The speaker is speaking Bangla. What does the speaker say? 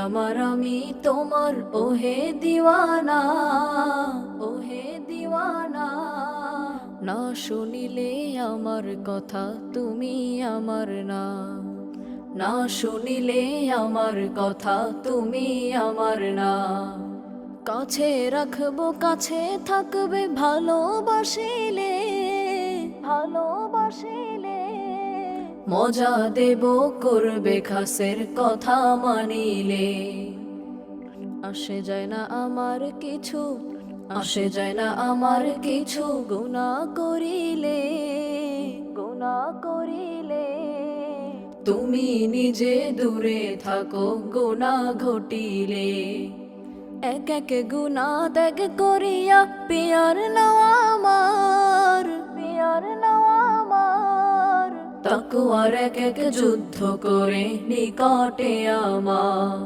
আমার আমি তোমার ওহে দিওয়ানা, ওহে দিওয়ানা। না শুনিলে আমার কথা তুমি আমার না, না শুনিলে আমার কথা তুমি আমার না। কাছে রাখবো কাছে থাকবে ভালোবাসিলে, ভালোবাসিলে। মজা দেব করবে খাসের কথা মানিলে। আসে যায় না আমার কিছু, আসে যায় না আমার কিছু গুনাহ করিলে, গুনাহ করিলে। তুমি নিজে দূরে থাকো গুনাহ ঘটিলে। এক এক গুনাহ ত্যাগ করিয়া পিয়ার নাও আমার, পিয়ার নাও আমার। তাকওয়ার এক এক যুদ্ধ করে নিকটে আমার।